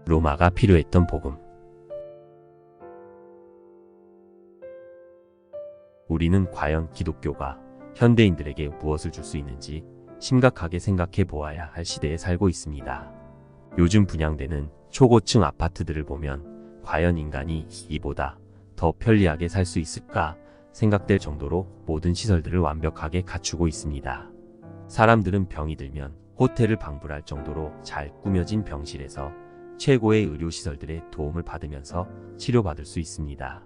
로마가 필요했던 복음. 우리는 과연 기독교가 현대인들에게 무엇을 줄 수 있는지 심각하게 생각해 보아야 할 시대에 살고 있습니다. 요즘 분양되는 초고층 아파트들을 보면 과연 인간이 이보다 더 편리하게 살 수 있을까 생각될 정도로 모든 시설들을 완벽하게 갖추고 있습니다. 사람들은 병이 들면 호텔을 방불할 정도로 잘 꾸며진 병실에서 최고의 의료시설들의 도움을 받으면서 치료받을 수 있습니다.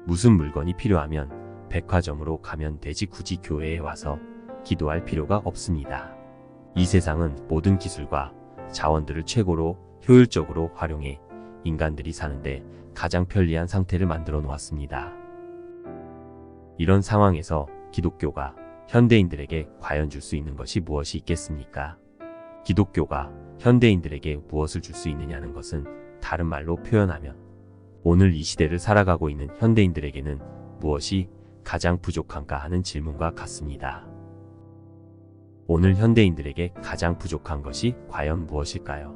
무슨 물건이 필요하면 백화점으로 가면 되지 굳이 교회에 와서 기도할 필요가 없습니다. 이 세상은 모든 기술과 자원들을 최고로 효율적으로 활용해 인간들이 사는데 가장 편리한 상태를 만들어 놓았습니다. 이런 상황에서 기독교가 현대인들에게 과연 줄 수 있는 것이 무엇이 있겠습니까? 기독교가 현대인들에게 무엇을 줄 수 있느냐는 것은 다른 말로 표현하면 오늘 이 시대를 살아가고 있는 현대인들에게는 무엇이 가장 부족한가 하는 질문과 같습니다. 오늘 현대인들에게 가장 부족한 것이 과연 무엇일까요?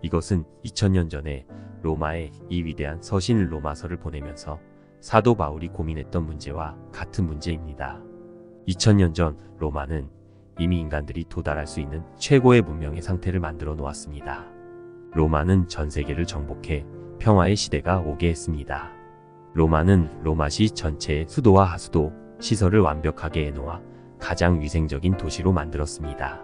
이것은 2000년 전에 로마의 이 위대한 서신 로마서를 보내면서 사도 바울이 고민했던 문제와 같은 문제입니다. 2000년 전 로마는 이미 인간들이 도달할 수 있는 최고의 문명의 상태를 만들어 놓았습니다. 로마는 전 세계를 정복해 평화의 시대가 오게 했습니다. 로마는 로마시 전체의 수도와 하수도, 시설을 완벽하게 해놓아 가장 위생적인 도시로 만들었습니다.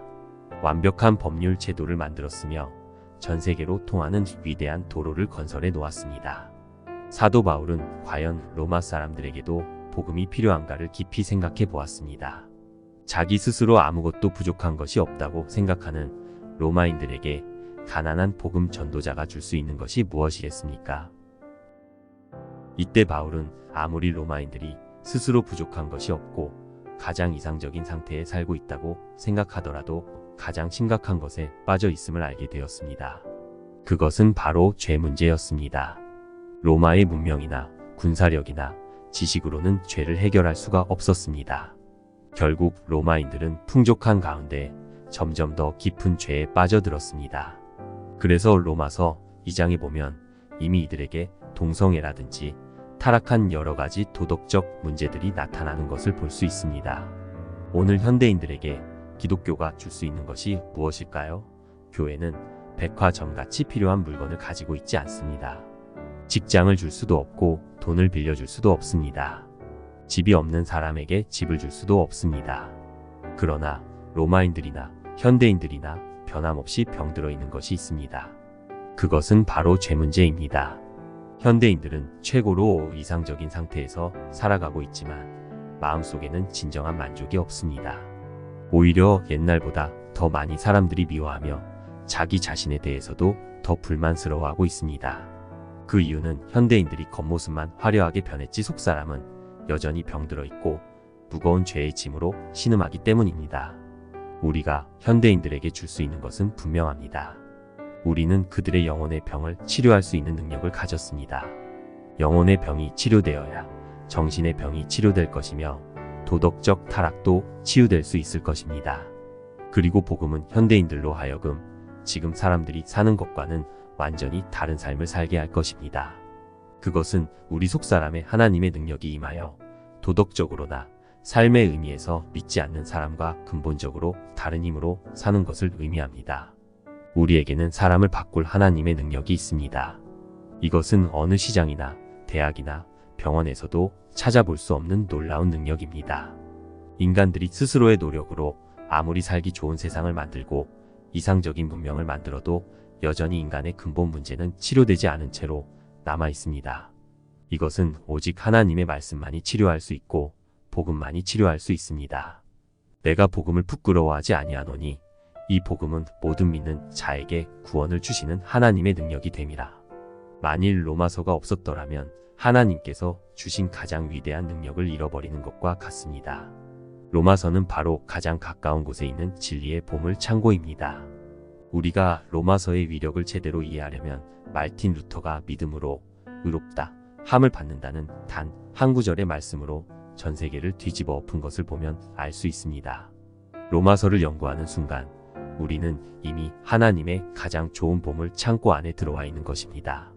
완벽한 법률 제도를 만들었으며 전 세계로 통하는 위대한 도로를 건설해 놓았습니다. 사도 바울은 과연 로마 사람들에게도 복음이 필요한가를 깊이 생각해 보았습니다. 자기 스스로 아무것도 부족한 것이 없다고 생각하는 로마인들에게 가난한 복음 전도자가 줄 수 있는 것이 무엇이겠습니까? 이때 바울은 아무리 로마인들이 스스로 부족한 것이 없고 가장 이상적인 상태에 살고 있다고 생각하더라도 가장 심각한 것에 빠져 있음을 알게 되었습니다. 그것은 바로 죄 문제였습니다. 로마의 문명이나 군사력이나 지식으로는 죄를 해결할 수가 없었습니다. 결국 로마인들은 풍족한 가운데 점점 더 깊은 죄에 빠져들었습니다. 그래서 로마서 2장에 보면 이미 이들에게 동성애라든지 타락한 여러 가지 도덕적 문제들이 나타나는 것을 볼 수 있습니다. 오늘 현대인들에게 기독교가 줄 수 있는 것이 무엇일까요? 교회는 백화점같이 필요한 물건을 가지고 있지 않습니다. 직장을 줄 수도 없고 돈을 빌려줄 수도 없습니다. 집이 없는 사람에게 집을 줄 수도 없습니다. 그러나 로마인들이나 현대인들이나 변함없이 병들어 있는 것이 있습니다. 그것은 바로 죄 문제입니다. 현대인들은 최고로 이상적인 상태에서 살아가고 있지만 마음속에는 진정한 만족이 없습니다. 오히려 옛날보다 더 많이 사람들이 미워하며 자기 자신에 대해서도 더 불만스러워하고 있습니다. 그 이유는 현대인들이 겉모습만 화려하게 변했지 속사람은 여전히 병들어 있고 무거운 죄의 짐으로 신음하기 때문입니다. 우리가 현대인들에게 줄 수 있는 것은 분명합니다. 우리는 그들의 영혼의 병을 치료할 수 있는 능력을 가졌습니다. 영혼의 병이 치료되어야 정신의 병이 치료될 것이며 도덕적 타락도 치유될 수 있을 것입니다. 그리고 복음은 현대인들로 하여금 지금 사람들이 사는 것과는 완전히 다른 삶을 살게 할 것입니다. 그것은 우리 속사람의 하나님의 능력이 임하여 도덕적으로나 삶의 의미에서 믿지 않는 사람과 근본적으로 다른 힘으로 사는 것을 의미합니다. 우리에게는 사람을 바꿀 하나님의 능력이 있습니다. 이것은 어느 시장이나 대학이나 병원에서도 찾아볼 수 없는 놀라운 능력입니다. 인간들이 스스로의 노력으로 아무리 살기 좋은 세상을 만들고 이상적인 문명을 만들어도 여전히 인간의 근본 문제는 치료되지 않은 채로 남아 있습니다. 이것은 오직 하나님의 말씀만이 치료할 수 있고 복음만이 치료할 수 있습니다. 내가 복음을 부끄러워하지 아니하노니 이 복음은 모든 믿는 자에게 구원을 주시는 하나님의 능력이 됨이라. 만일 로마서가 없었더라면 하나님께서 주신 가장 위대한 능력을 잃어버리는 것과 같습니다. 로마서는 바로 가장 가까운 곳에 있는 진리의 보물 창고입니다. 우리가 로마서의 위력을 제대로 이해하려면 말틴 루터가 믿음으로 의롭다 함을 받는다는 단 한 구절의 말씀으로 전 세계를 뒤집어 엎은 것을 보면 알 수 있습니다. 로마서를 연구하는 순간 우리는 이미 하나님의 가장 좋은 보물 창고 안에 들어와 있는 것입니다.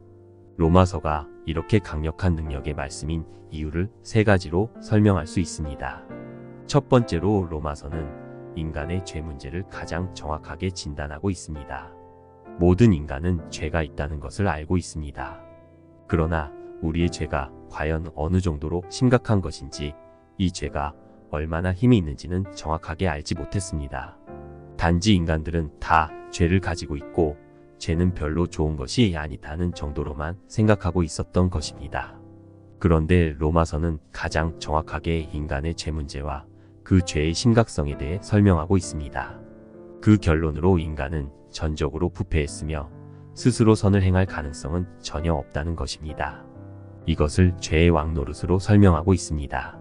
로마서가 이렇게 강력한 능력의 말씀인 이유를 세 가지로 설명할 수 있습니다. 첫 번째로 로마서는 인간의 죄 문제를 가장 정확하게 진단하고 있습니다. 모든 인간은 죄가 있다는 것을 알고 있습니다. 그러나 우리의 죄가 과연 어느 정도로 심각한 것인지, 이 죄가 얼마나 힘이 있는지는 정확하게 알지 못했습니다. 단지 인간들은 다 죄를 가지고 있고 죄는 별로 좋은 것이 아니다는 정도로만 생각하고 있었던 것입니다. 그런데 로마서는 가장 정확하게 인간의 죄 문제와 그 죄의 심각성에 대해 설명하고 있습니다. 그 결론으로 인간은 전적으로 부패했으며 스스로 선을 행할 가능성은 전혀 없다는 것입니다. 이것을 죄의 왕 노릇으로 설명하고 있습니다.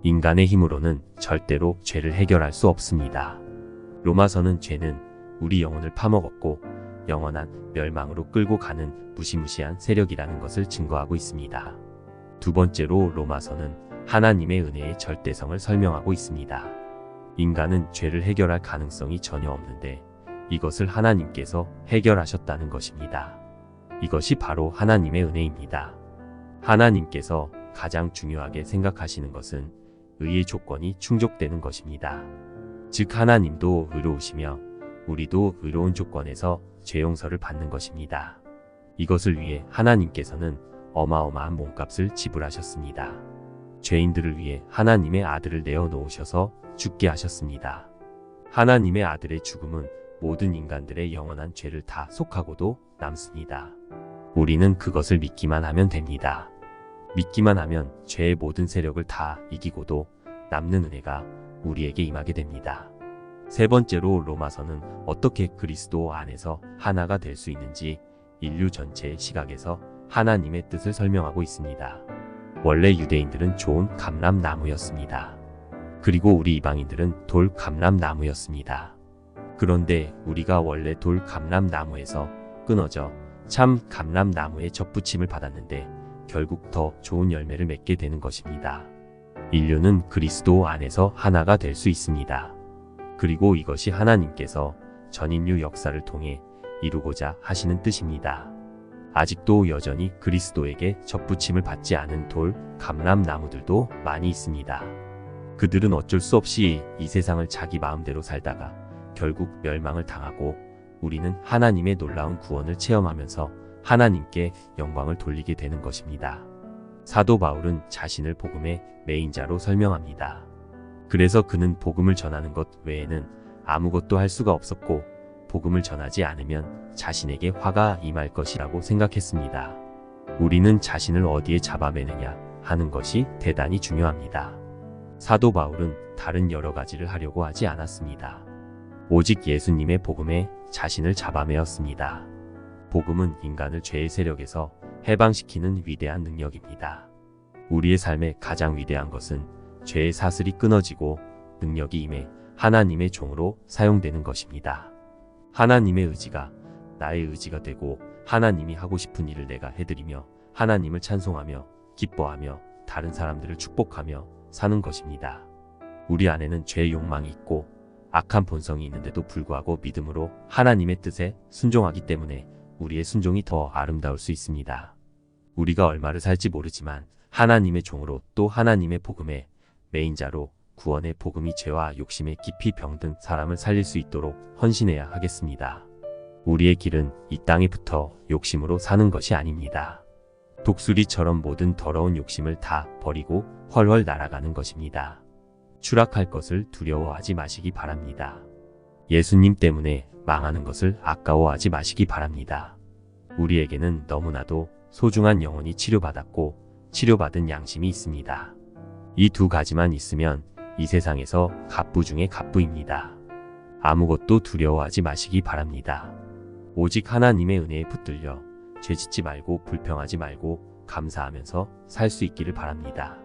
인간의 힘으로는 절대로 죄를 해결할 수 없습니다. 로마서는 죄는 우리 영혼을 파먹었고 영원한 멸망으로 끌고 가는 무시무시한 세력이라는 것을 증거하고 있습니다. 두 번째로 로마서는 하나님의 은혜의 절대성을 설명하고 있습니다. 인간은 죄를 해결할 가능성이 전혀 없는데 이것을 하나님께서 해결하셨다는 것입니다. 이것이 바로 하나님의 은혜입니다. 하나님께서 가장 중요하게 생각하시는 것은 의의 조건이 충족되는 것입니다. 즉 하나님도 의로우시며 우리도 의로운 조건에서 죄 용서를 받는 것입니다. 이것을 위해 하나님께서는 어마어마한 몸값을 지불하셨습니다. 죄인들을 위해 하나님의 아들을 내어놓으셔서 죽게 하셨습니다. 하나님의 아들의 죽음은 모든 인간들의 영원한 죄를 다 속하고도 남습니다. 우리는 그것을 믿기만 하면 됩니다. 믿기만 하면 죄의 모든 세력을 다 이기고도 남는 은혜가 우리에게 임하게 됩니다. 세 번째로 로마서는 어떻게 그리스도 안에서 하나가 될 수 있는지 인류 전체의 시각에서 하나님의 뜻을 설명하고 있습니다. 원래 유대인들은 좋은 감람나무였습니다. 그리고 우리 이방인들은 돌 감람나무였습니다. 그런데 우리가 원래 돌 감람나무에서 끊어져 참 감람나무의 접붙임을 받았는데 결국 더 좋은 열매를 맺게 되는 것입니다. 인류는 그리스도 안에서 하나가 될 수 있습니다. 그리고 이것이 하나님께서 전인류 역사를 통해 이루고자 하시는 뜻입니다. 아직도 여전히 그리스도에게 접붙임을 받지 않은 돌 감람나무들도 많이 있습니다. 그들은 어쩔 수 없이 이 세상을 자기 마음대로 살다가 결국 멸망을 당하고 우리는 하나님의 놀라운 구원을 체험하면서 하나님께 영광을 돌리게 되는 것입니다. 사도 바울은 자신을 복음의 메인자로 설명합니다. 그래서 그는 복음을 전하는 것 외에는 아무것도 할 수가 없었고 복음을 전하지 않으면 자신에게 화가 임할 것이라고 생각했습니다. 우리는 자신을 어디에 잡아매느냐 하는 것이 대단히 중요합니다. 사도 바울은 다른 여러 가지를 하려고 하지 않았습니다. 오직 예수님의 복음에 자신을 잡아매었습니다. 복음은 인간을 죄의 세력에서 해방시키는 위대한 능력입니다. 우리의 삶의 가장 위대한 것은 죄의 사슬이 끊어지고 능력이 임해 하나님의 종으로 사용되는 것입니다. 하나님의 의지가 나의 의지가 되고 하나님이 하고 싶은 일을 내가 해드리며 하나님을 찬송하며 기뻐하며 다른 사람들을 축복하며 사는 것입니다. 우리 안에는 죄의 욕망이 있고 악한 본성이 있는데도 불구하고 믿음으로 하나님의 뜻에 순종하기 때문에 우리의 순종이 더 아름다울 수 있습니다. 우리가 얼마를 살지 모르지만 하나님의 종으로 또 하나님의 복음의 메인자로 구원의 복음이 죄와 욕심에 깊이 병든 사람을 살릴 수 있도록 헌신해야 하겠습니다. 우리의 길은 이 땅에 붙어 욕심으로 사는 것이 아닙니다. 독수리처럼 모든 더러운 욕심을 다 버리고 훨훨 날아가는 것입니다. 추락할 것을 두려워하지 마시기 바랍니다. 예수님 때문에 망하는 것을 아까워하지 마시기 바랍니다. 우리에게는 너무나도 소중한 영혼이 치료받았고 치료받은 양심이 있습니다. 이 두 가지만 있으면 이 세상에서 갑부 중에 갑부입니다. 아무것도 두려워하지 마시기 바랍니다. 오직 하나님의 은혜에 붙들려 죄짓지 말고 불평하지 말고 감사하면서 살 수 있기를 바랍니다.